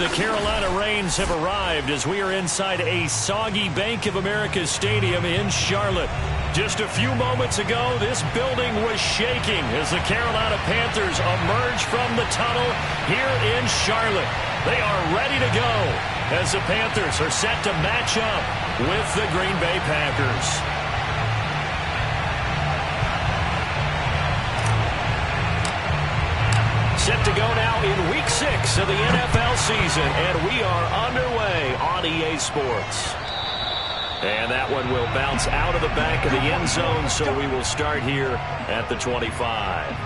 the Carolina Rains have arrived as we are inside a soggy Bank of America Stadium in Charlotte. Just a few moments ago, this building was shaking as the Carolina Panthers emerged from the tunnel here in Charlotte. They are ready to go as the Panthers are set to match up with the Green Bay Packers. Set to go now in Week 6 of the NFL season, and we are underway on EA Sports. And that one will bounce out of the back of the end zone, so we will start here at the 25.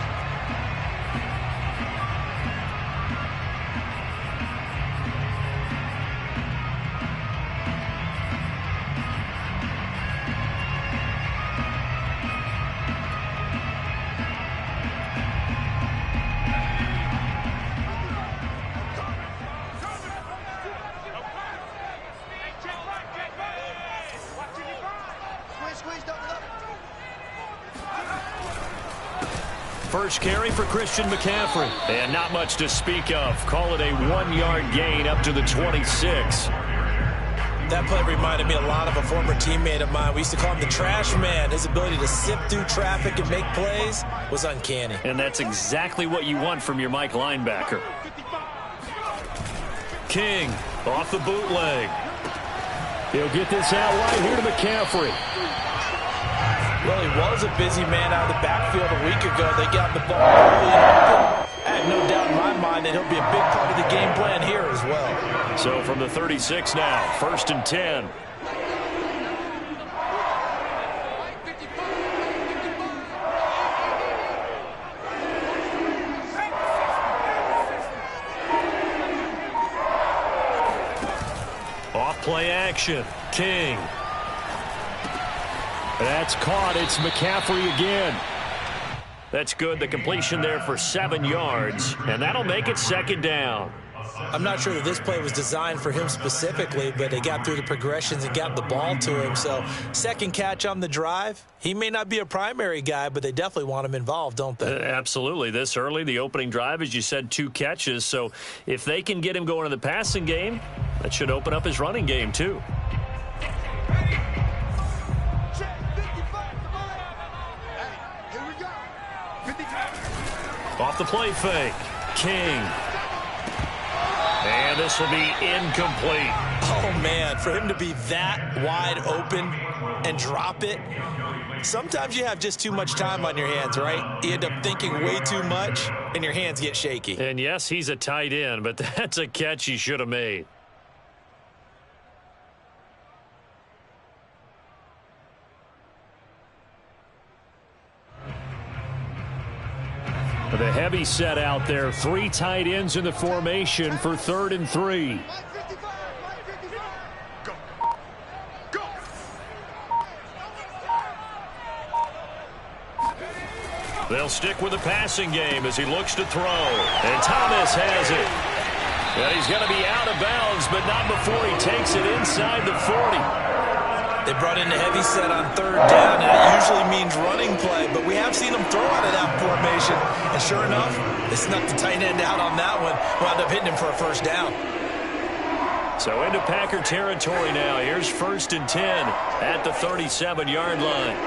First carry for Christian McCaffrey. And not much to speak of. Call it a 1-yard gain up to the 26. That play reminded me a lot of a former teammate of mine. We used to call him the trash man. His ability to sift through traffic and make plays was uncanny. And that's exactly what you want from your Mike linebacker. King off the bootleg. He'll get this out right here to McCaffrey. Well, he was a busy man out of the backfield a week ago. They got the ball early and open. I have no doubt in my mind that he'll be a big part of the game plan here as well. So from the 36 now, 1st and 10. Off play action. King. That's caught. It's McCaffrey again. That's good. The completion there for 7 yards, and that'll make it 2nd down. I'm not sure that this play was designed for him specifically, but they got through the progressions and got the ball to him. So 2nd catch on the drive. He may not be a primary guy, but they definitely want him involved, don't they? Absolutely. This early, the opening drive, as you said, 2 catches. So if they can get him going in the passing game, that should open up his running game too. Off the play fake. King. And this will be incomplete. Oh, man, for him to be that wide open and drop it, sometimes you have just too much time on your hands, right? You end up thinking way too much, and your hands get shaky. And, yes, he's a tight end, but that's a catch he should have made. The heavy set out there. 3 tight ends in the formation for 3rd and 3. They'll stick with the passing game as he looks to throw. And Thomas has it. And he's going to be out of bounds, but not before he takes it inside the 40. They brought in a heavy set on 3rd down, and it usually means running play, but we have seen them throw out of that formation. And sure enough, they snuck the tight end out on that one, wound up hitting him for a 1st down. So into Packer territory now. Here's 1st and 10 at the 37-yard line.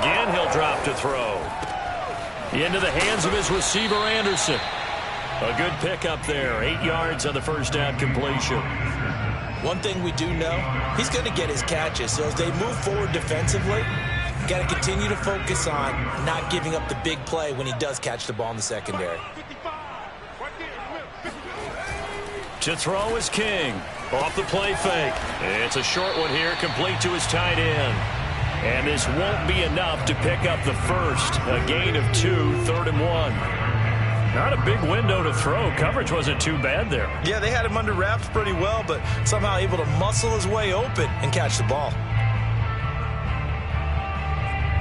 Again, he'll drop to throw. Into the hands of his receiver, Anderson. A good pickup there. 8 yards on the 1st down completion. One thing we do know, he's going to get his catches. So as they move forward defensively, got to continue to focus on not giving up the big play when he does catch the ball in the secondary. To throw is King. Off the play fake. It's a short one here, complete to his tight end. And this won't be enough to pick up the 1st. A gain of 2, 3rd and 1. Not a big window to throw. Coverage wasn't too bad there. Yeah, they had him under wraps pretty well, but somehow able to muscle his way open and catch the ball.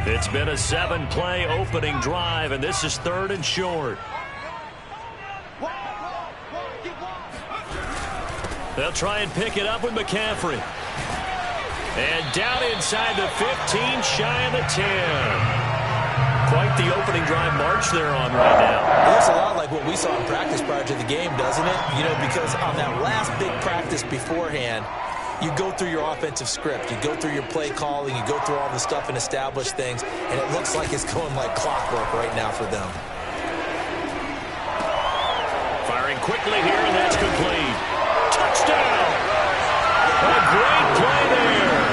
It's been a 7-play opening drive, and this is 3rd and short. They'll try and pick it up with McCaffrey. And down inside the 15, shy of the 10. quite the opening drive march they're on right now. It looks a lot like what we saw in practice prior to the game, doesn't it? You know, because on that last big practice beforehand, you go through your offensive script. You go through your play calling. You go through all the stuff and establish things. And it looks like it's going like clockwork right now for them. Firing quickly here, and that's complete. Touchdown! A great play there.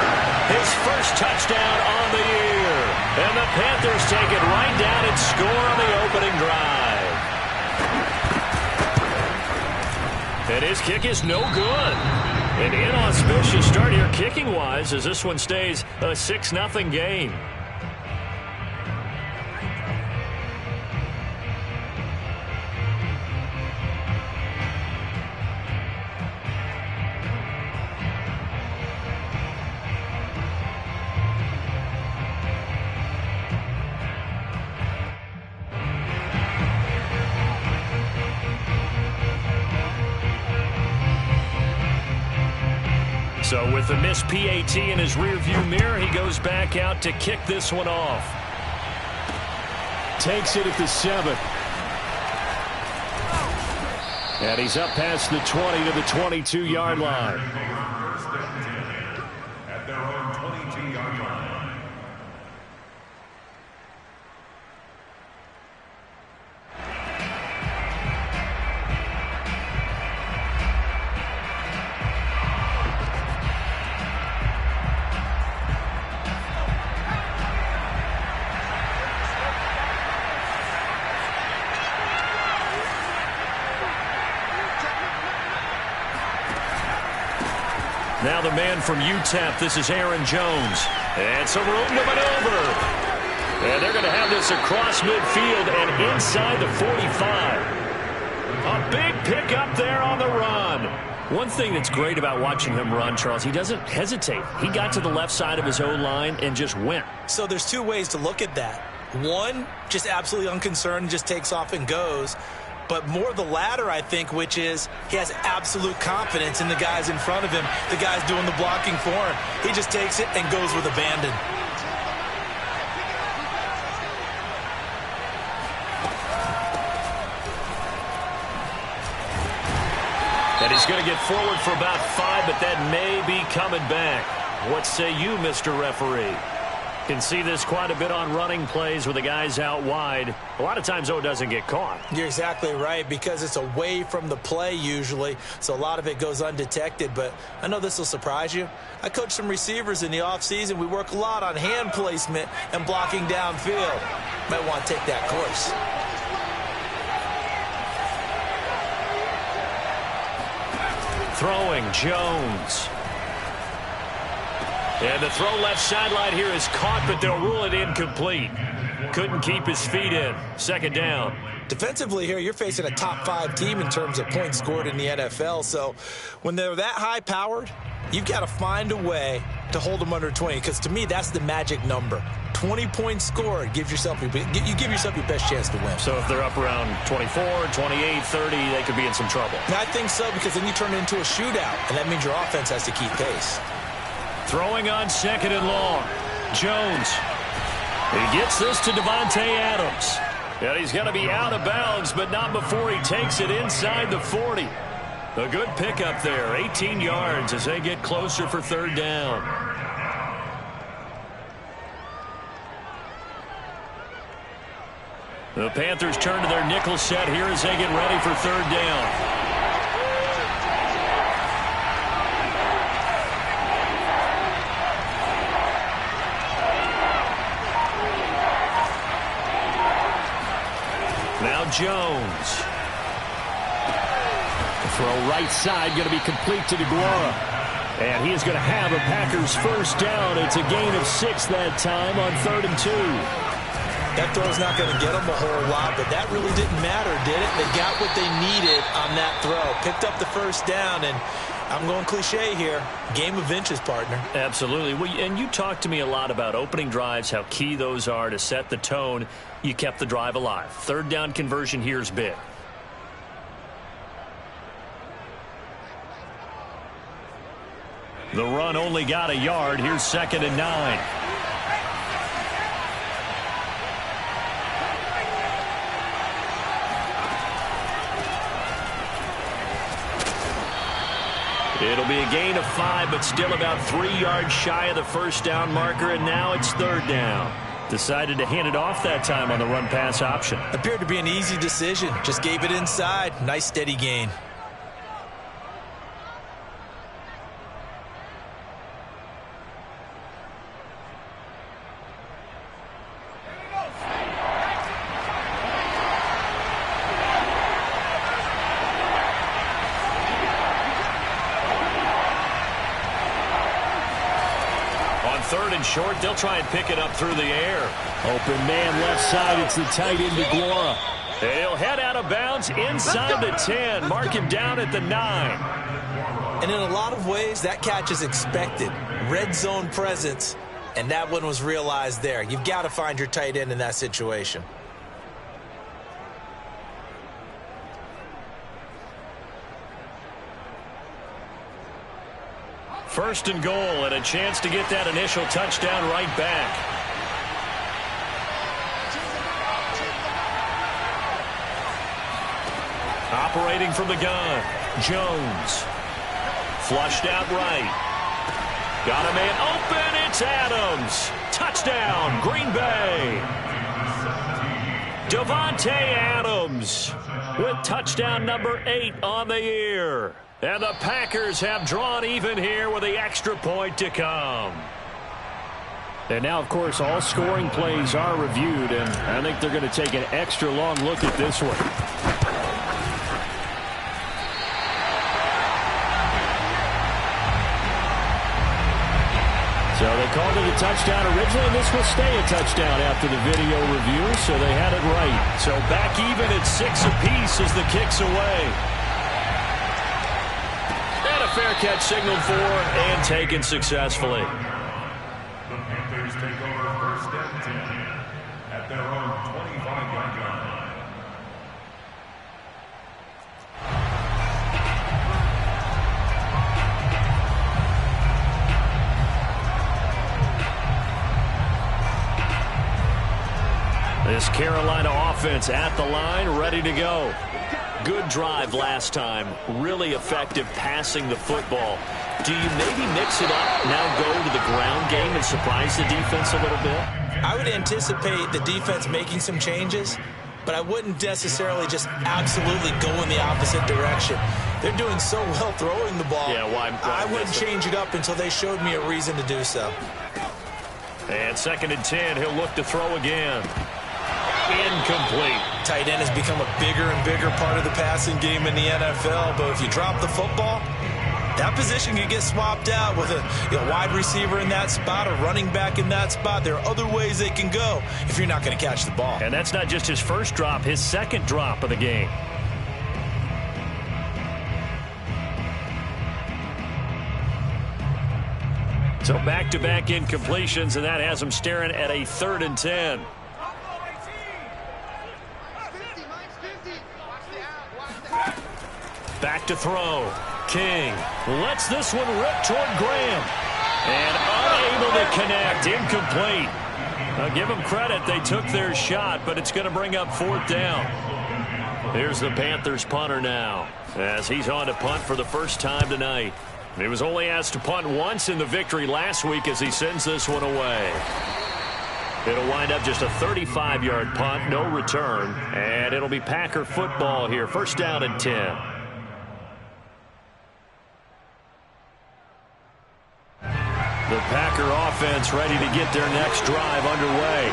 His first touchdown on the year. And the Panthers take it right down and score on the opening drive. And his kick is no good. An inauspicious start here kicking-wise as this one stays a 6-0 game. So with the missed PAT in his rearview mirror, he goes back out to kick this one off. Takes it at the 7. And he's up past the 20 to the 22-yard line. At their own 22-yard line. Now the man from UTEP, this is Aaron Jones. And some room to maneuver. And they're going to have this across midfield and inside the 45. A big pickup there on the run. One thing that's great about watching him run, Charles, he doesn't hesitate. He got to the left side of his O-line and just went. So there's two ways to look at that. One, just absolutely unconcerned, just takes off and goes. But more the latter, I think, which is he has absolute confidence in the guys in front of him, the guys doing the blocking for him. He just takes it and goes with abandon. And he's going to get forward for about 5, but that may be coming back. What say you, Mr. Referee? Can see this quite a bit on running plays with the guys out wide. A lot of times, though, it doesn't get caught. You're exactly right, because it's away from the play usually, so a lot of it goes undetected. But I know this will surprise you. I coach some receivers in the offseason. We work a lot on hand placement and blocking downfield. Might want to take that course. Throwing, Jones. And the throw left sideline here is caught, but they'll rule it incomplete. Couldn't keep his feet in. Second down. Defensively here, you're facing a top-5 team in terms of points scored in the NFL. So when they're that high-powered, you've got to find a way to hold them under 20, because to me, that's the magic number. 20 points scored gives yourself you give yourself your best chance to win. So if they're up around 24, 28, 30, they could be in some trouble. I think so, because then you turn it into a shootout, and that means your offense has to keep pace. Throwing on second and long. Jones. He gets this to Devontae Adams. And he's going to be out of bounds, but not before he takes it inside the 40. A good pickup there. 18 yards as they get closer for third down. The Panthers turn to their nickel set here as they get ready for third down. Now Jones. The throw right side going to be complete to DeGuara. And he is going to have a Packers first down. It's a gain of 6 that time on 3rd and 2. That throw's not going to get them a whole lot, but that really didn't matter, did it? They got what they needed on that throw. Picked up the first down, and I'm going cliche here. Game of inches, partner. Absolutely. Well, and you talked to me a lot about opening drives, how key those are to set the tone. You kept the drive alive. Third down conversion here is big. The run only got a yard. Here's 2nd and 9. It'll be a gain of 5, but still about 3 yards shy of the first down marker, and now it's 3rd down. Decided to hand it off that time on the run-pass option. Appeared to be an easy decision. Just gave it inside. Nice, steady gain. Third and short, they'll try and pick it up through the air. Open man left side, it's the tight end DeGuara. He'll head out of bounds inside the 10. Mark him down at the 9. And in a lot of ways, that catch is expected. Red zone presence, and that one was realized there. You've got to find your tight end in that situation. First and goal, and a chance to get that initial touchdown right back. Operating from the gun, Jones. Flushed out right. Got a man open, it's Adams. Touchdown, Green Bay. Davante Adams with touchdown number 8 on the year. And the Packers have drawn even here with the extra point to come. And now, of course, all scoring plays are reviewed, and I think they're going to take an extra long look at this one. So they called it a touchdown originally, and this will stay a touchdown after the video review, so they had it right. So back even at 6 apiece as the kick's away. Fair catch signaled for and taken successfully. The Panthers take over 1st and 10 at their own 25-yard line. This Carolina offense at the line, ready to go. Good drive last time. Really effective passing the football. Do you maybe mix it up, now go to the ground game and surprise the defense a little bit? I would anticipate the defense making some changes, but I wouldn't necessarily just absolutely go in the opposite direction. They're doing so well throwing the ball. Yeah, why I wouldn't change it up until they showed me a reason to do so. And 2nd and 10, he'll look to throw again. Incomplete. Tight end has become a bigger and bigger part of the passing game in the NFL, but if you drop the football, that position can get swapped out with a wide receiver in that spot, a running back in that spot. There are other ways they can go if you're not going to catch the ball. And that's not just his first drop, his 2nd drop of the game. So back-to-back incompletions, and that has him staring at a 3rd and 10. Back to throw. King lets this one rip toward Graham. And unable to connect. Incomplete. I'll give them credit. They took their shot, but it's going to bring up 4th down. Here's the Panthers punter now, as he's on to punt for the first time tonight. He was only asked to punt once in the victory last week as he sends this one away. It'll wind up just a 35-yard punt, no return, and it'll be Packer football here. 1st down and 10. The Packer offense ready to get their next drive underway.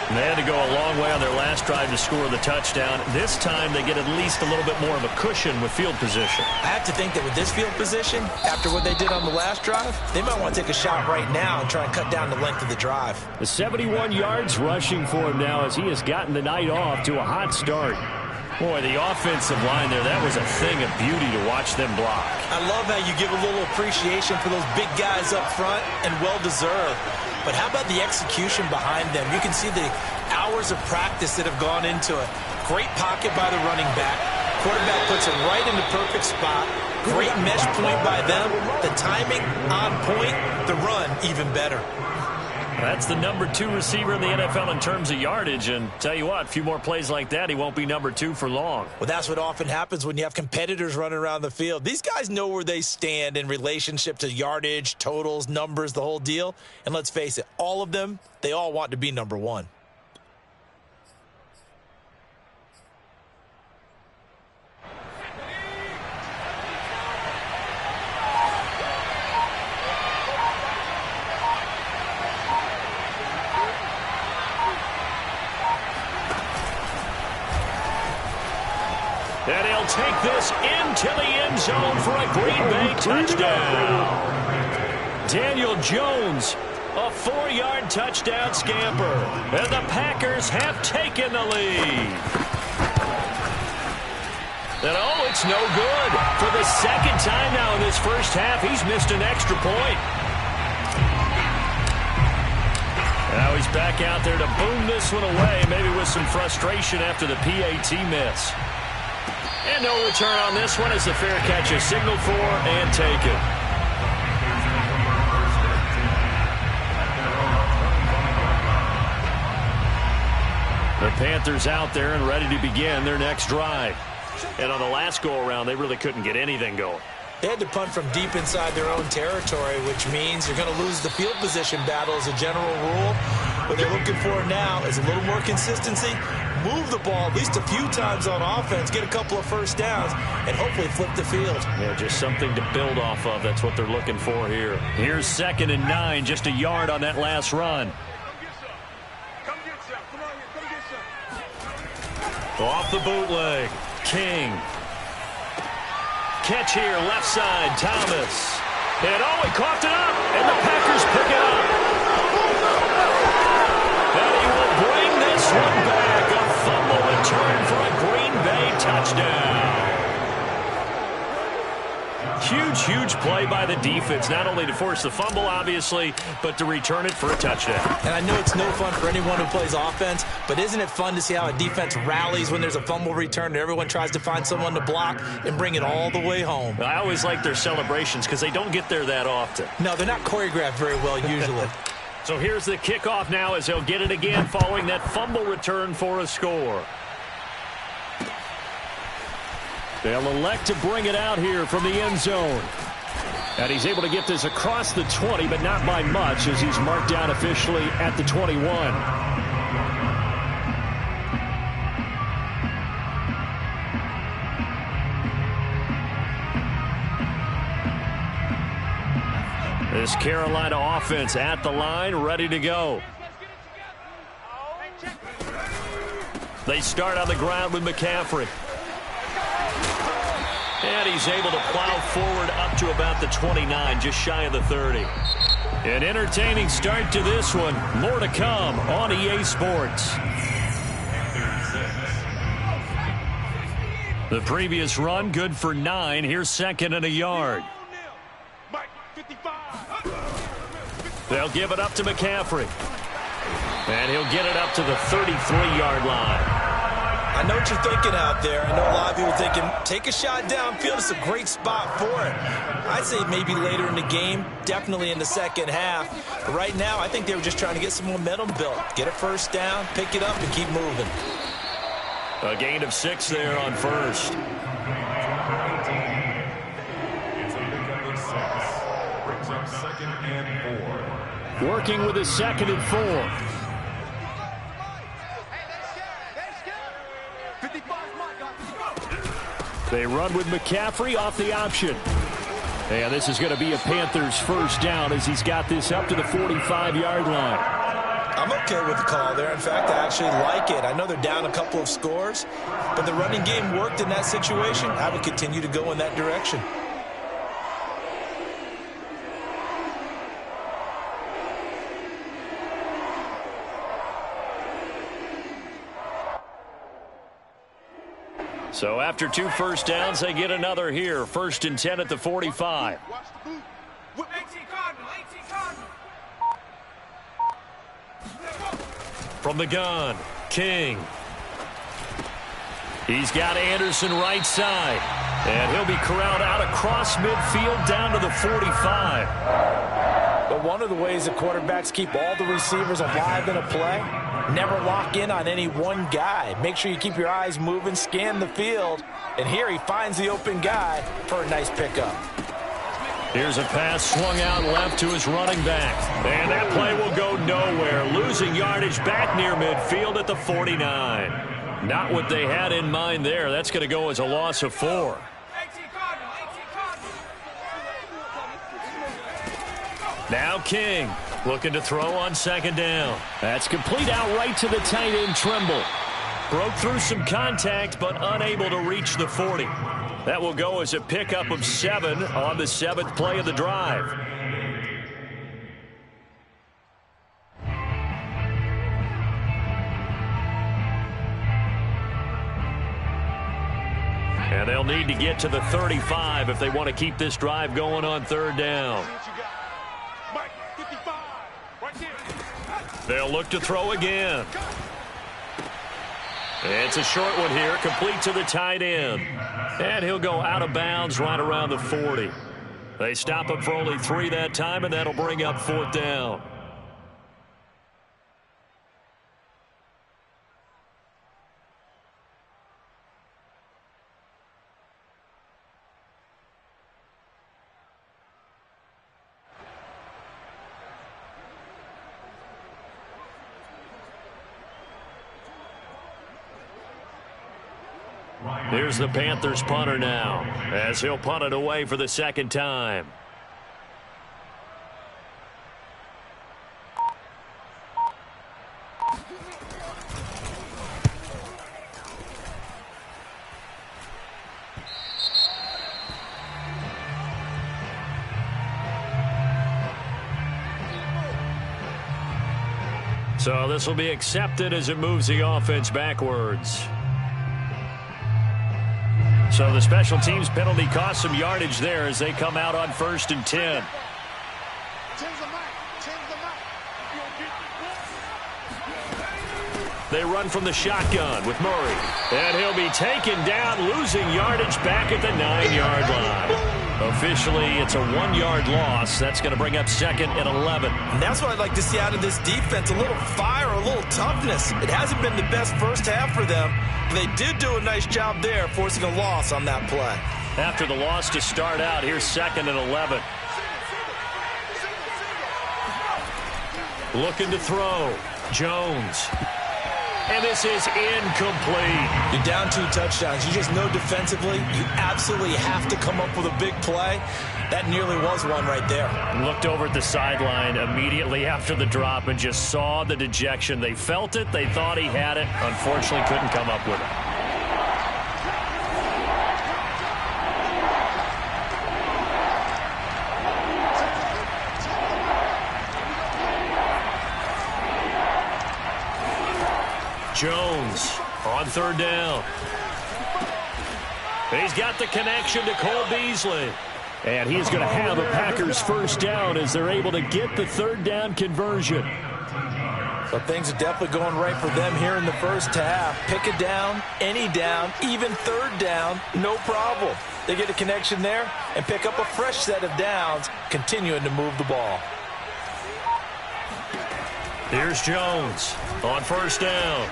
And they had to go a long way on their last drive to score the touchdown. This time they get at least a little bit more of a cushion with field position. I have to think that with this field position, after what they did on the last drive, they might want to take a shot right now and try and cut down the length of the drive. The 71 yards rushing for him now as he has gotten the night off to a hot start. Boy, the offensive line there, that was a thing of beauty to watch them block. I love how you give a little appreciation for those big guys up front, and well-deserved. But how about the execution behind them? You can see the hours of practice that have gone into it. Great pocket by the running back. Quarterback puts it right in the perfect spot. Great mesh point by them. The timing on point. The run even better. That's the number 2 receiver in the NFL in terms of yardage, and tell you what, a few more plays like that, he won't be number 2 for long. Well, that's what often happens when you have competitors running around the field. These guys know where they stand in relationship to yardage, totals, numbers, the whole deal. And let's face it, all of them, they all want to be number 1. And he'll take this into the end zone for a Green Bay touchdown. Daniel Jones, a 4-yard touchdown scamper. And the Packers have taken the lead. And oh, it's no good. For the second time now in this first half, he's missed an extra point. Now he's back out there to boom this one away, maybe with some frustration after the PAT miss. And no return on this one as the fair catch is signaled for and taken. The Panthers out there and ready to begin their next drive. And on the last go-around, they really couldn't get anything going. They had to punt from deep inside their own territory, which means you're going to lose the field position battle as a general rule. What they're looking for now is a little more consistency, move the ball at least a few times on offense, get a couple of first downs, and hopefully flip the field. Yeah, just something to build off of. That's what they're looking for here. Here's 2nd and 9, just a yard on that last run. Off the bootleg, King. Catch here, left side, Thomas. And oh, he coughed it up, and the Packers pick it up. And he will bring this one back. A fumble return for a Green Bay touchdown. Huge, huge play by the defense, not only to force the fumble, obviously, but to return it for a touchdown. And I know it's no fun for anyone who plays offense, but isn't it fun to see how a defense rallies when there's a fumble return and everyone tries to find someone to block and bring it all the way home? I always like their celebrations because they don't get there that often. No, they're not choreographed very well usually. So here's the kickoff now as they'll get it again following that fumble return for a score. They'll elect to bring it out here from the end zone. And he's able to get this across the 20, but not by much as he's marked down officially at the 21. This Carolina offense at the line, ready to go. They start on the ground with McCaffrey. And he's able to plow forward up to about the 29, just shy of the 30. An entertaining start to this one. More to come on EA Sports. The previous run, good for 9. Here's 2nd and a yard. They'll give it up to McCaffrey. And he'll get it up to the 33-yard line. I know what you're thinking out there. I know a lot of people are thinking, take a shot downfield. It's a great spot for it. I'd say maybe later in the game, definitely in the second half. But right now, I think they were just trying to get some momentum built. Get a first down, pick it up, and keep moving. A gain of 6 there on first. It's a pickup of 6. Brings up 2nd and 4. Working with his 2nd and 4. They run with McCaffrey off the option. And this is going to be a Panthers first down as he's got this up to the 45-yard line. I'm okay with the call there. In fact, I actually like it. I know they're down a couple of scores, but the running game worked in that situation. I would continue to go in that direction. So after 2 first downs, they get another here. 1st and 10 at the 45. From the gun, King. He's got Anderson right side. And he'll be corralled out across midfield down to the 45. But one of the ways that quarterbacks keep all the receivers alive in a play, never lock in on any one guy. Make sure you keep your eyes moving, scan the field. And here he finds the open guy for a nice pickup. Here's a pass swung out left to his running back. And that play will go nowhere. Losing yardage back near midfield at the 49. Not what they had in mind there. That's going to go as a loss of 4. Now King looking to throw on second down. That's complete outright to the tight end Trimble. Broke through some contact but unable to reach the 40. That will go as a pickup of 7 on the 7th play of the drive. And they'll need to get to the 35 if they want to keep this drive going on third down. They'll look to throw again. It's a short one here, complete to the tight end. And he'll go out of bounds right around the 40. They stop him for only 3 that time, and that'll bring up 4th down. Here's the Panthers punter now, as he'll punt it away for the 2nd time. So this will be accepted as it moves the offense backwards. So the special teams penalty cost some yardage there as they come out on 1st and 10. They run from the shotgun with Murray. And he'll be taken down, losing yardage back at the 9-yard line. Officially, it's a 1-yard loss. That's going to bring up 2nd and 11. And that's what I'd like to see out of this defense, a little fire, a little toughness. It hasn't been the best first half for them. They did do a nice job there, forcing a loss on that play. After the loss to start out, here's 2nd and 11. Looking to throw. Jones. And this is incomplete. You're down 2 touchdowns. You just know defensively you absolutely have to come up with a big play. That nearly was one right there. Looked over at the sideline immediately after the drop and just saw the dejection. They felt it. They thought he had it. Unfortunately, couldn't come up with it. Jones on 3rd down. He's got the connection to Cole Beasley. And he's going to have a Packers 1st down as they're able to get the 3rd down conversion. So things are definitely going right for them here in the first half. Pick a down, any down, even 3rd down, no problem. They get a connection there and pick up a fresh set of downs, continuing to move the ball. Here's Jones on 1st down.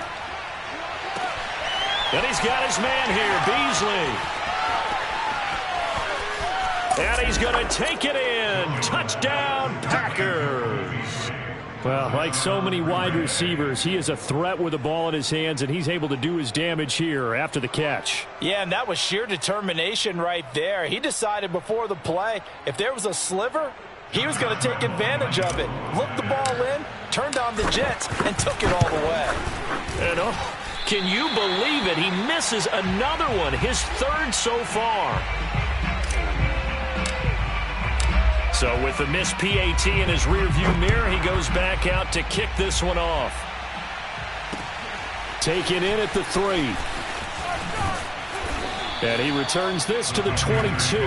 And he's got his man here, Beasley. And he's going to take it in. Touchdown, Packers. Well, like so many wide receivers, he is a threat with the ball in his hands, and he's able to do his damage here after the catch. Yeah, and that was sheer determination right there. He decided before the play, if there was a sliver, he was going to take advantage of it. Looked the ball in, turned on the jets, and took it all the way. And can you believe it? He misses another one, his 3rd so far. So with the missed PAT in his rearview mirror, he goes back out to kick this one off. Taken in at the 3. And he returns this to the 22.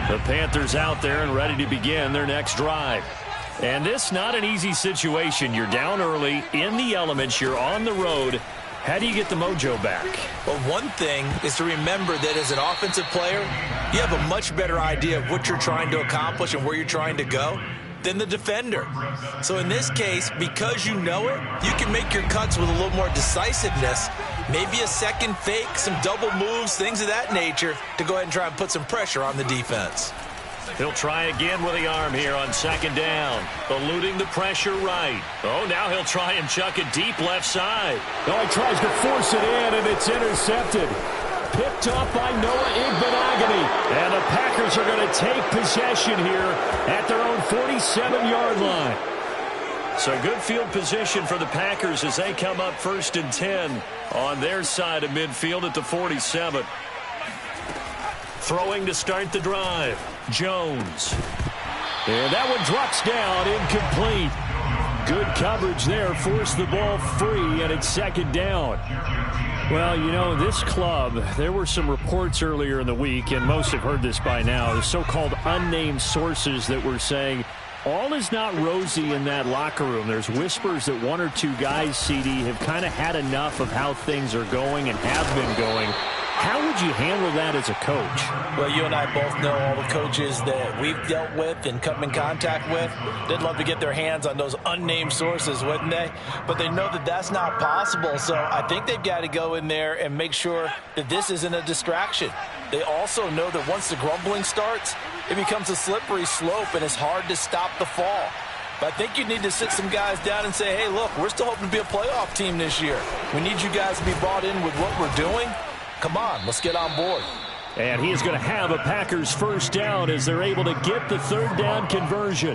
The Panthers out there and ready to begin their next drive. And this not an easy situation. You're down early, in the elements, you're on the road, How do you get the mojo back? Well, one thing is to remember that as an offensive player, you have a much better idea of what you're trying to accomplish and where you're trying to go than the defender. So in this case, because you know it, you can make your cuts with a little more decisiveness, maybe a second fake, some double moves, things of that nature, to go ahead and try and put some pressure on the defense. He'll try again with the arm here on second down, eluding the pressure right. Oh, now he'll try and chuck it deep left side. Oh, he tries to force it in, and it's intercepted. Picked up by Noah Igbenogany. And the Packers are going to take possession here at their own 47-yard line. So good field position for the Packers as they come up 1st and 10 on their side of midfield at the 47. Throwing to start the drive, Jones. And that one drops down, incomplete. Good coverage there, forced the ball free, and it's second down. Well, you know, this club, there were some reports earlier in the week, and most have heard this by now, the so-called unnamed sources that were saying all is not rosy in that locker room. There's whispers that one or two guys, CD, have kind of had enough of how things are going and have been going. How would you handle that as a coach? Well, you and I both know all the coaches that we've dealt with and come in contact with. They'd love to get their hands on those unnamed sources, wouldn't they? But they know that that's not possible, so I think they've got to go in there and make sure that this isn't a distraction. They also know that once the grumbling starts, it becomes a slippery slope and it's hard to stop the fall. But I think you need to sit some guys down and say, hey, look, we're still hoping to be a playoff team this year. We need you guys to be brought in with what we're doing. Come on, let's get on board. And he is going to have a Packers first down as they're able to get the third down conversion.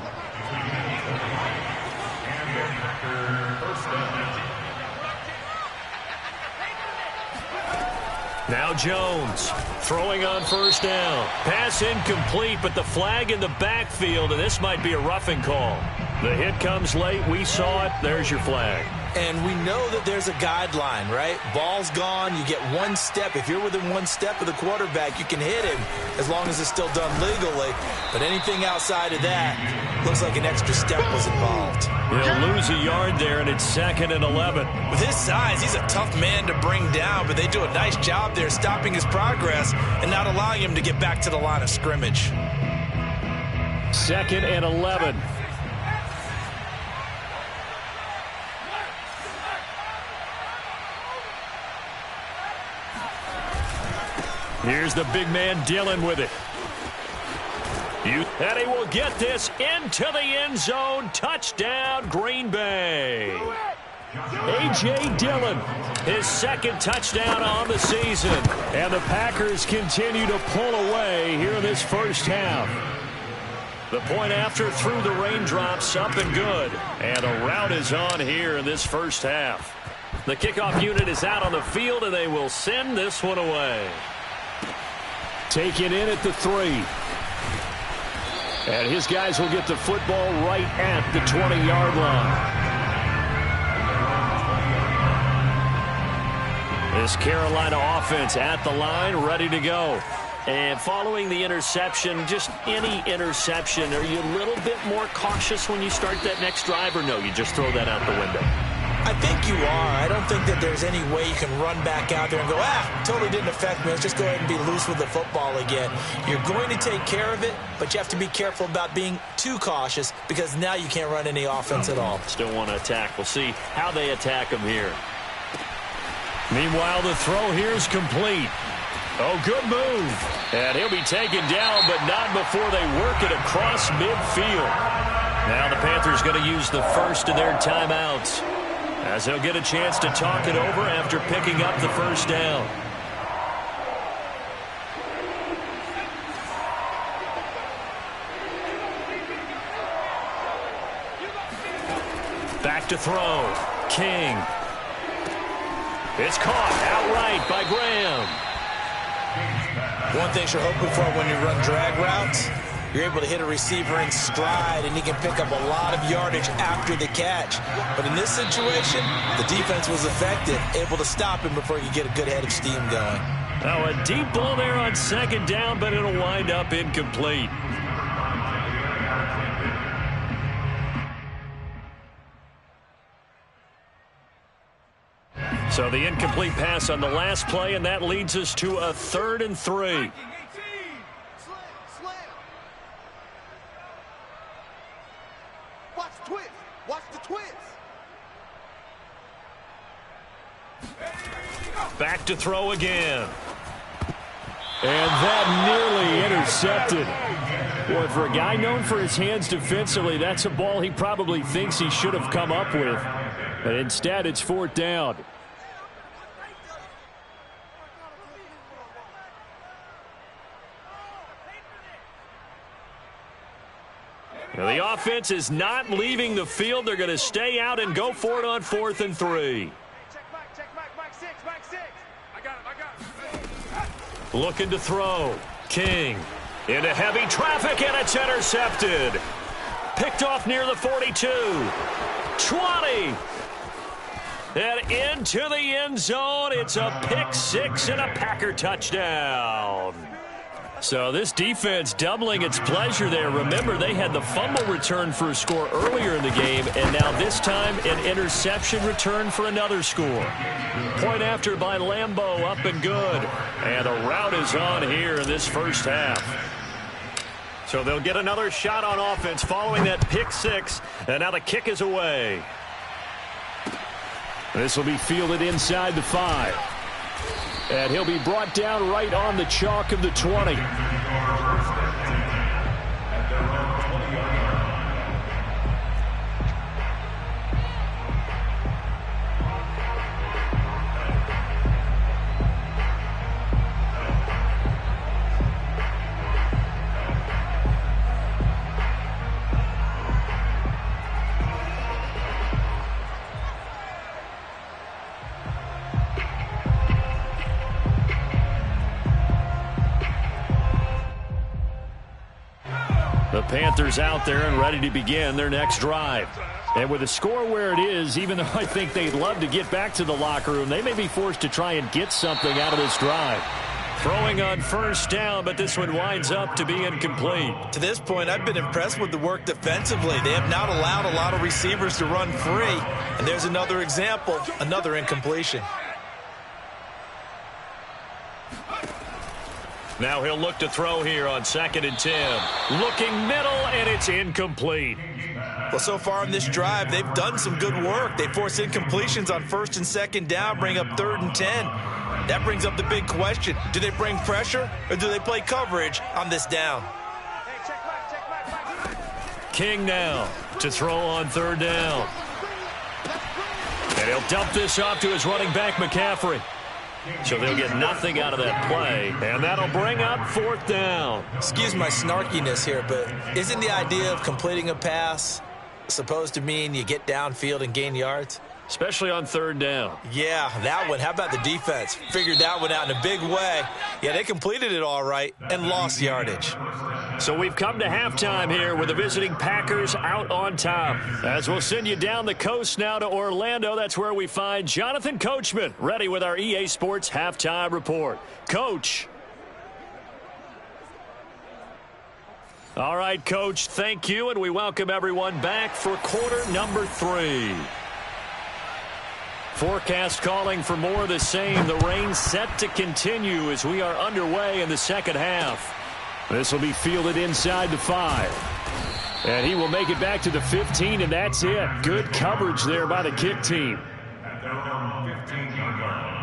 Now Jones throwing on first down. Pass incomplete, but the flag in the backfield, and this might be a roughing call. The hit comes late. We saw it. There's your flag. And we know that there's a guideline, right? Ball's gone. You get one step. If you're within one step of the quarterback, you can hit him as long as it's still done legally. But anything outside of that, looks like an extra step was involved. He'll lose a yard there, and it's 2nd and 11. With his size, he's a tough man to bring down, but they do a nice job there stopping his progress and not allowing him to get back to the line of scrimmage. 2nd and 11. Here's the big man Dillon with it. And he will get this into the end zone. Touchdown, Green Bay. A.J. Dillon, his 2nd touchdown on the season. And the Packers continue to pull away here in this first half. The point after through the raindrops, up and good. And a rout is on here in this first half. The kickoff unit is out on the field, and they will send this one away. Taken in at the 3. And his guys will get the football right at the 20-yard line. This Carolina offense at the line, ready to go. And following the interception, just any interception, are you a little bit more cautious when you start that next drive, or no, you just throw that out the window? I think you are. I don't think that there's any way you can run back out there and go, totally didn't affect me. Let's just go ahead and be loose with the football again. You're going to take care of it, but you have to be careful about being too cautious because now you can't run any offense at all. Still want to attack. We'll see how they attack him here. Meanwhile, the throw here is complete. Oh, good move. And he'll be taken down, but not before they work it across midfield. Now the Panthers going to use the first of their timeouts, as they'll get a chance to talk it over after picking up the first down. Back to throw. King. It's caught outright by Graham. One thing you're hoping for when you run drag routes, you're able to hit a receiver in stride, and he can pick up a lot of yardage after the catch. But in this situation, the defense was effective, able to stop him before you get a good head of steam going. Oh, a deep ball there on second down, but it'll wind up incomplete. So the incomplete pass on the last play, and that leads us to a 3rd and 3. Watch the twist. Watch the twist. Back to throw again. And that nearly intercepted. Boy, for a guy known for his hands defensively, that's a ball he probably thinks he should have come up with. But instead, it's 4th down. Now, the offense is not leaving the field. They're going to stay out and go for it on 4th and 3. Looking to throw. King into heavy traffic, and it's intercepted. Picked off near the 42. 20. And into the end zone. It's a pick 6 and a Packer touchdown. So this defense doubling its pleasure there. Remember, they had the fumble return for a score earlier in the game, and now this time an interception return for another score. Point after by Lambeau, up and good. And the route is on here in this first half. So they'll get another shot on offense following that pick 6, and now the kick is away. This will be fielded inside the 5. And he'll be brought down right on the chalk of the 20. The Panthers out there and ready to begin their next drive. And with the score where it is, even though I think they'd love to get back to the locker room, they may be forced to try and get something out of this drive. Throwing on 1st down, but this one winds up to be incomplete. To this point, I've been impressed with the work defensively. They have not allowed a lot of receivers to run free. And there's another example, another incompletion. Now he'll look to throw here on 2nd and 10. Looking middle, and it's incomplete. Well, so far in this drive, they've done some good work. They force incompletions on 1st and 2nd down, bring up 3rd and 10. That brings up the big question. Do they bring pressure, or do they play coverage on this down? King now to throw on 3rd down. And he'll dump this off to his running back, McCaffrey. So they'll get nothing out of that play, and that'll bring up 4th down. Excuse my snarkiness here, but isn't the idea of completing a pass supposed to mean you get downfield and gain yards? Especially on 3rd down. Yeah, that one. How about the defense? Figured that one out in a big way. Yeah, they completed it all right and lost yardage. So we've come to halftime here with the visiting Packers out on top. As we'll send you down the coast now to Orlando, that's where we find Jonathan Coachman ready with our EA Sports Halftime Report. Coach. All right, Coach, thank you, and we welcome everyone back for quarter number 3. Forecast calling for more of the same. The rain set to continue as we are underway in the second half. This will be fielded inside the 5. And he will make it back to the 15, and that's it. Good coverage there by the kick team. At their own 15-yard line.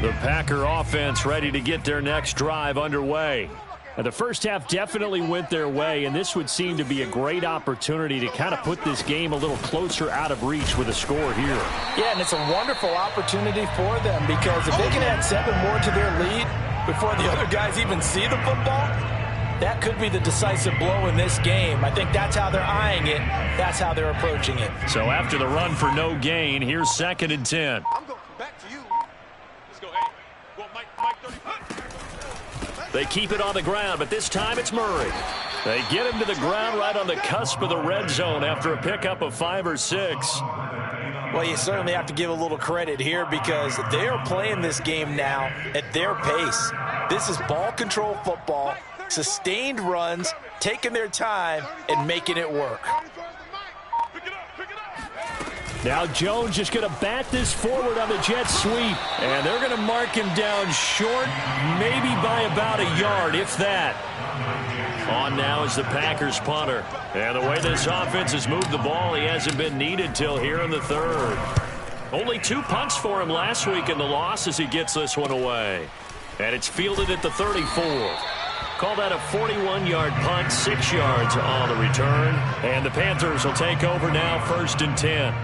The Packer offense ready to get their next drive underway. And the first half definitely went their way, and this would seem to be a great opportunity to kind of put this game a little closer out of reach with a score here. Yeah, and it's a wonderful opportunity for them because if they can add 7 more to their lead before the other guys even see the football, that could be the decisive blow in this game. I think that's how they're eyeing it. That's how they're approaching it. So after the run for no gain, here's 2nd and 10. I'm going back to you. Let's go. Hey, well, Mike 35. They keep it on the ground, but this time it's Murray. They get him to the ground right on the cusp of the red zone after a pickup of 5 or 6. Well, you certainly have to give a little credit here because they are playing this game now at their pace. This is ball control football. sustained runs, taking their time, and making it work. Now Jones just going to bat this forward on the jet sweep. And they're going to mark him down short, maybe by about a yard, if that. On now is the Packers punter. And the way this offense has moved the ball, he hasn't been needed till here in the third. Only 2 punts for him last week in the loss as he gets this one away. And it's fielded at the 34. Call that a 41-yard punt, 6 yards on the return. And the Panthers will take over now, 1st and 10.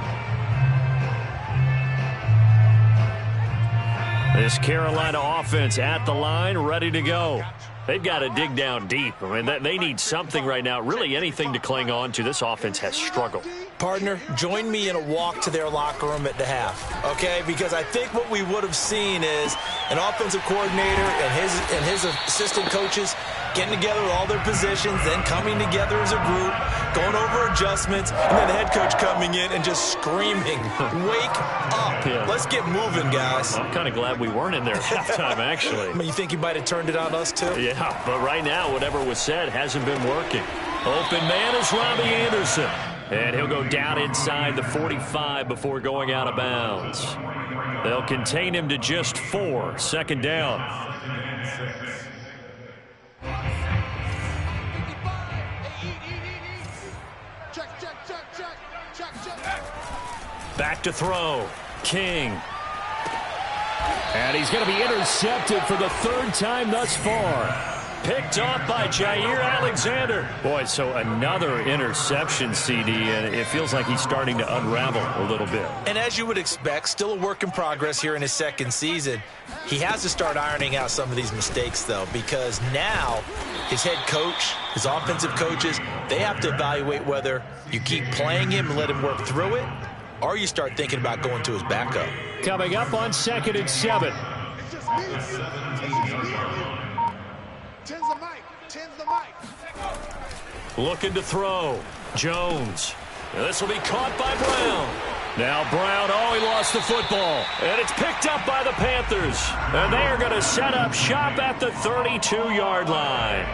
This Carolina offense at the line, ready to go. They've got to dig down deep. I mean, they need something right now, really anything to cling on to. This offense has struggled. Partner, join me in a walk to their locker room at the half, okay? Because I think what we would have seen is an offensive coordinator and his assistant coaches getting together with all their positions, then coming together as a group, going over adjustments, and then the head coach coming in and just screaming, wake up. Yeah. Let's get moving, guys. I'm kind of glad we weren't in there at halftime, actually. I mean, you think he might have turned it on us, too? Yeah, but right now, whatever was said hasn't been working. Open man is Robbie Anderson. And he'll go down inside the 45 before going out of bounds. They'll contain him to just 4. 2nd down. Back to throw. King. And he's going to be intercepted for the 3rd time thus far. Picked off by Jair Alexander. Boy, so another interception, CD, and it feels like he's starting to unravel a little bit. And as you would expect, still a work in progress here in his 2nd season. He has to start ironing out some of these mistakes, though, because now his head coach, his offensive coaches, they have to evaluate whether you keep playing him and let him work through it, or you start thinking about going to his backup. Coming up on 2nd and 7. Looking to throw. Jones. This will be caught by Brown. Now Brown, he lost the football. And it's picked up by the Panthers. And they are going to set up shop at the 32-yard line.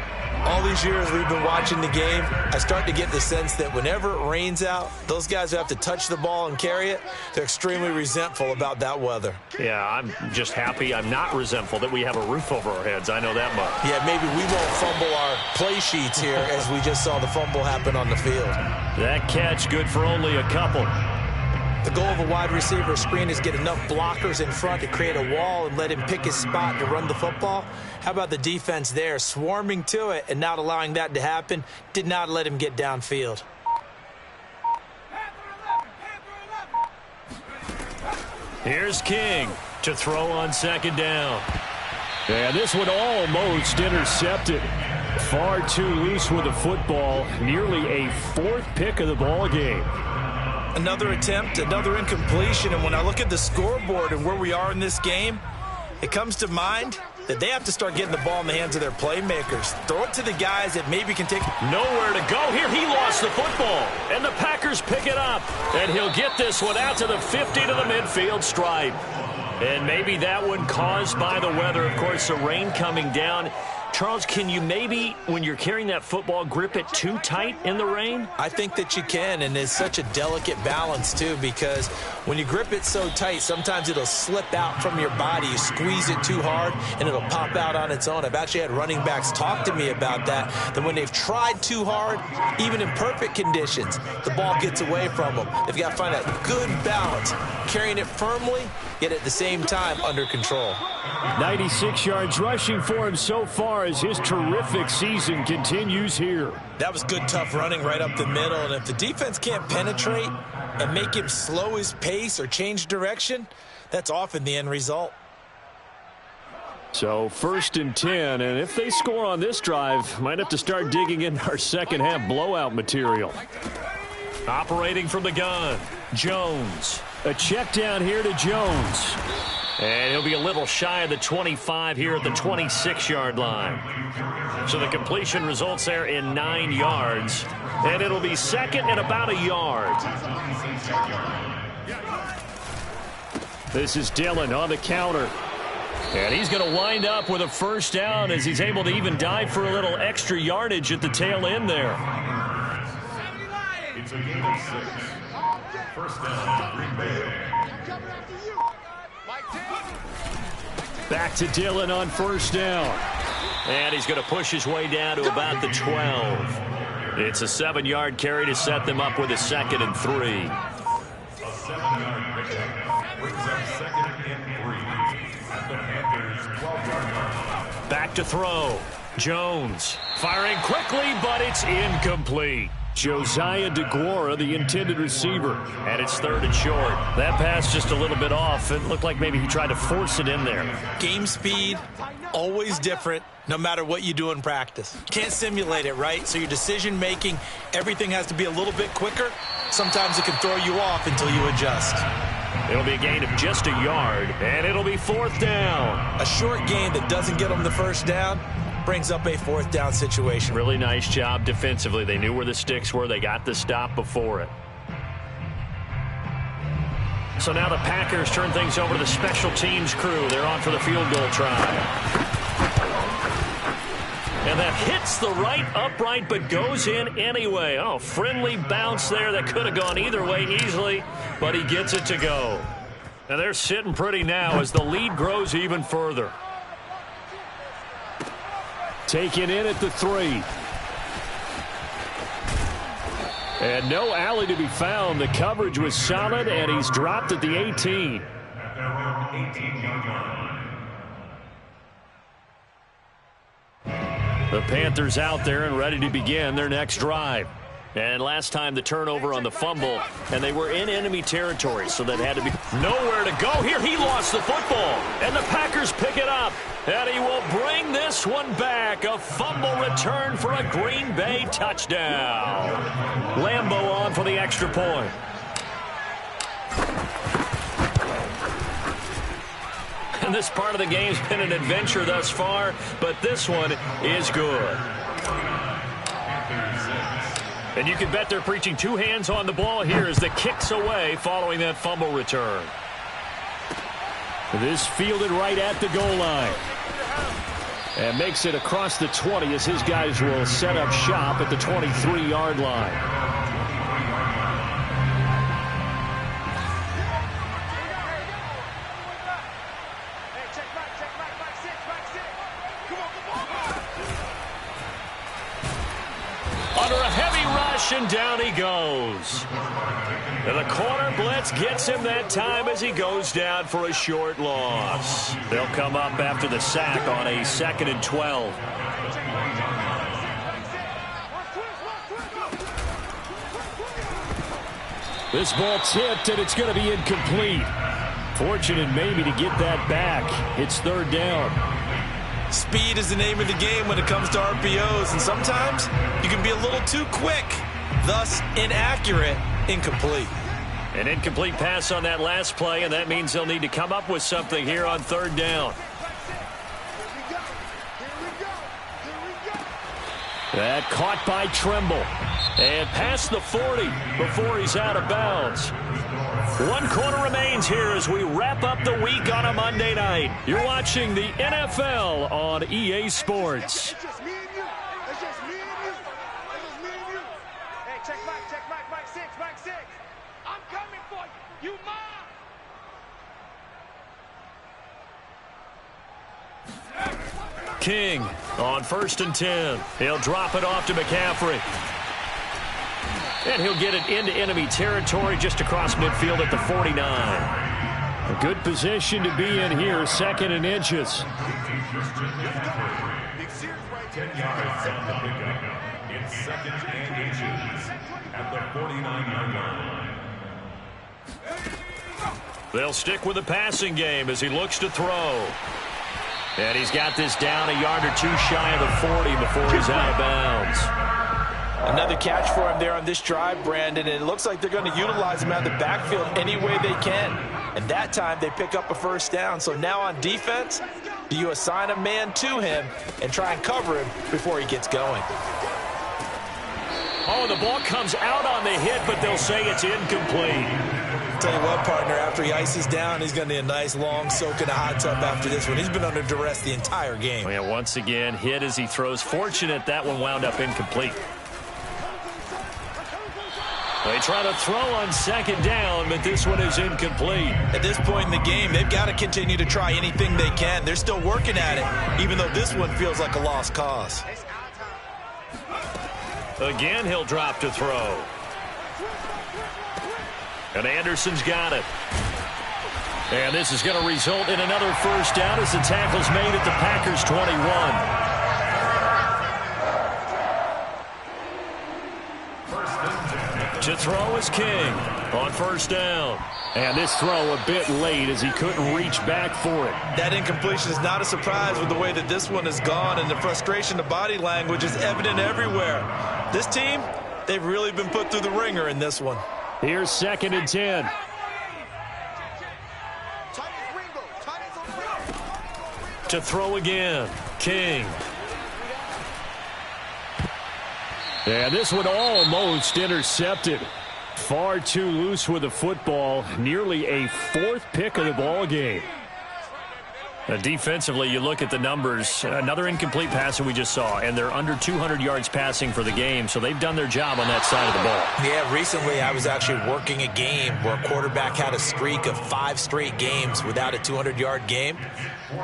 All these years we've been watching the game, I start to get the sense that whenever it rains out, those guys who have to touch the ball and carry it, they're extremely resentful about that weather. Yeah, I'm just happy I'm not resentful that we have a roof over our heads. I know that much. Yeah, maybe we won't fumble our play sheets here as we just saw the fumble happen on the field. That catch good for only a couple. The goal of a wide receiver screen is get enough blockers in front to create a wall and let him pick his spot to run the football. How about the defense there, swarming to it and not allowing that to happen? Did not let him get downfield. Here's King to throw on 2nd down. And this one almost intercepted. Far too loose with the football. Nearly a 4th pick of the ball game. Another attempt, another incompletion, and when I look at the scoreboard and where we are in this game, it comes to mind that they have to start getting the ball in the hands of their playmakers. Throw it to the guys that maybe can take... Nowhere to go here. He lost the football, and the Packers pick it up. And he'll get this one out to the 50 to the midfield stripe. And maybe that one caused by the weather. Of course, the rain coming down. Charles, can you maybe, when you're carrying that football, grip it too tight in the rain? I think that you can, and it's such a delicate balance, too, because when you grip it so tight, sometimes it'll slip out from your body. You squeeze it too hard, and it'll pop out on its own. I've actually had running backs talk to me about that when they've tried too hard, even in perfect conditions, the ball gets away from them. They've got to find that good balance, carrying it firmly, yet at the same time under control. 96 yards rushing for him so far as his terrific season continues here. That was good, tough running right up the middle, and if the defense can't penetrate and make him slow his pace or change direction, that's often the end result. So 1st and 10, and if they score on this drive, might have to start digging in our second half blowout material. Operating from the gun, Jones. A check down here to Jones. And he'll be a little shy of the 25 here at the 26-yard line. So the completion results there in 9 yards. And it'll be 2nd and about a yard. This is Dillon on the counter. And he's going to wind up with a first down as he's able to even dive for a little extra yardage at the tail end there. It's a gain of 6. First down, Green Bay. Back to Dillon on first down. And he's going to push his way down to about the 12. It's a 7-yard carry to set them up with a 2nd and 3. A 7-yard pickup brings up 2nd and 3 at the Panthers' 12-yard line. Back to throw. Jones firing quickly, but it's incomplete. Josiah DeGuara, the intended receiver. And it's 3rd and short. That pass just a little bit off. It looked like maybe he tried to force it in there. Game speed, always different, no matter what you do in practice. Can't simulate it, right? So your decision-making, everything has to be a little bit quicker. Sometimes it can throw you off until you adjust. It'll be a gain of just a yard, and it'll be 4th down. A short gain that doesn't get them the first down brings up a 4th down situation. Really nice job defensively. They knew where the sticks were. They got the stop before it. So now the Packers turn things over to the special teams crew. They're on for the field goal try. And that hits the right upright but goes in anyway. Oh, friendly bounce there that could have gone either way easily, but he gets it to go. And they're sitting pretty now as the lead grows even further. Taken in at the 3. And no alley to be found. The coverage was solid, and he's dropped at the 18. At their own 18-yard line. The Panthers out there and ready to begin their next drive. And last time the turnover on the fumble, and they were in enemy territory, so that had to be nowhere to go. Here he lost the football, and the Packers pick it up. And he will bring this one back. A fumble return for a Green Bay touchdown. Lambo on for the extra point. And this part of the game's been an adventure thus far, but this one is good. And you can bet they're preaching 2 hands on the ball here as the kick's away following that fumble return. This fielded right at the goal line. And makes it across the 20 as his guys will set up shop at the 23-yard line. Under a heavy rush, and down he goes. And the corner blitz gets him that time as he goes down for a short loss. They'll come up after the sack on a 2nd and 12. This ball tipped, and it's going to be incomplete. Fortunate maybe to get that back. It's 3rd down. Speed is the name of the game when it comes to RPOs, and sometimes you can be a little too quick, thus inaccurate, incomplete. An incomplete pass on that last play, and that means they'll need to come up with something here on 3rd down. That caught by Trimble. And past the 40 before he's out of bounds. 1 quarter remains here as we wrap up the week on a Monday night. You're watching the NFL on EA Sports. It's just me and you. It's just me and you. It's just me and you. Hey, check Mike 6, Mike 6. I'm coming for you. You mine. King on 1st and 10. He'll drop it off to McCaffrey. And he'll get it into enemy territory just across midfield at the 49. A good position to be in here, 2nd and inches. 10 yards on the pickup. It's 2nd and inches at the 49-yard line. They'll stick with the passing game as he looks to throw. And he's got this down a yard or 2 shy of the 40 before he's out of bounds. Another catch for him there on this drive, Brandon, and it looks like they're going to utilize him out of the backfield any way they can. And that time they pick up a first down. So now on defense, do you assign a man to him and try and cover him before he gets going? Oh, the ball comes out on the hit, but they'll say it's incomplete. Tell you what, partner, after he ices down, he's going to need a nice long soak in a hot tub after this one. He's been under duress the entire game. And once again, hit as he throws. Fortunate that one wound up incomplete. They try to throw on second down, but this one is incomplete. At this point in the game, they've got to continue to try anything they can. They're still working at it, even though this one feels like a lost cause. Again, he'll drop to throw. And Anderson's got it. And this is going to result in another first down as the tackle's made at the Packers' 21. To throw is King on first down. And this throw a bit late as he couldn't reach back for it. That incompletion is not a surprise with the way that this one has gone, and the frustration of body language is evident everywhere. This team, they've really been put through the ringer in this one. Here's 2nd and 10. To throw again, King. And this one almost intercepted. Far too loose with the football. Nearly a 4th pick of the ball game. Defensively, you look at the numbers. Another incomplete pass that we just saw, and they're under 200 yards passing for the game, so they've done their job on that side of the ball. Yeah, recently I was actually working a game where a quarterback had a streak of 5 straight games without a 200-yard game,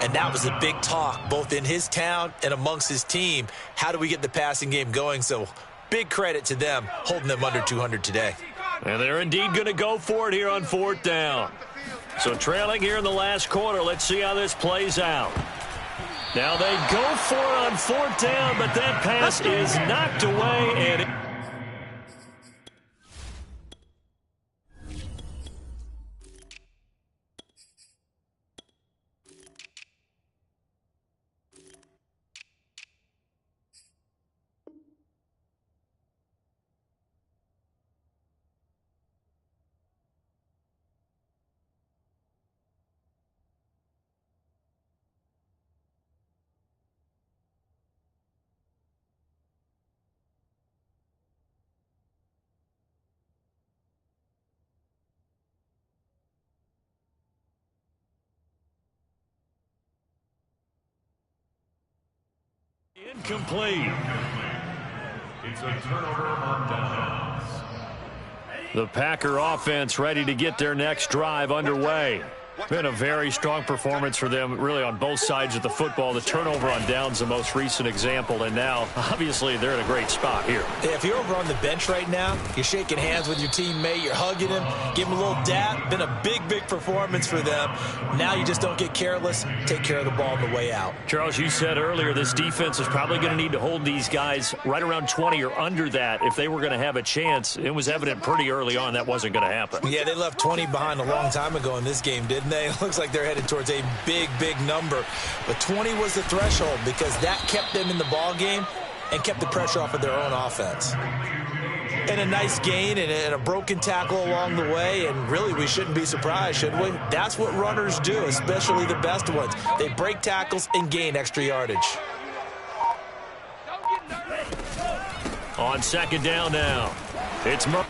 and that was a big talk both in his town and amongst his team. How do we get the passing game going? So big credit to them holding them under 200 today. And they're indeed going to go for it here on 4th down. So trailing here in the last quarter. Let's see how this plays out. Now they go for it on 4th down, but that pass is knocked away. And incomplete. It's a turnover on downs. The Packer offense ready to get their next drive underway. Been a very strong performance for them, really, on both sides of the football. The turnover on downs, the most recent example, and now, obviously, they're in a great spot here. Yeah, if you're over on the bench right now, you're shaking hands with your teammate, you're hugging him, give him a little dap. Been a big, big performance for them. Now you just don't get careless. Take care of the ball on the way out. Charles, you said earlier this defense is probably going to need to hold these guys right around 20 or under that if they were going to have a chance. It was evident pretty early on that wasn't going to happen. Yeah, they left 20 behind a long time ago in this game, didn't they? It looks like they're headed towards a big, big number. But 20 was the threshold because that kept them in the ball game and kept the pressure off of their own offense. And a nice gain and a broken tackle along the way, and really we shouldn't be surprised, should we? That's what runners do, especially the best ones. They break tackles and gain extra yardage. On 2nd down now, it's Murray.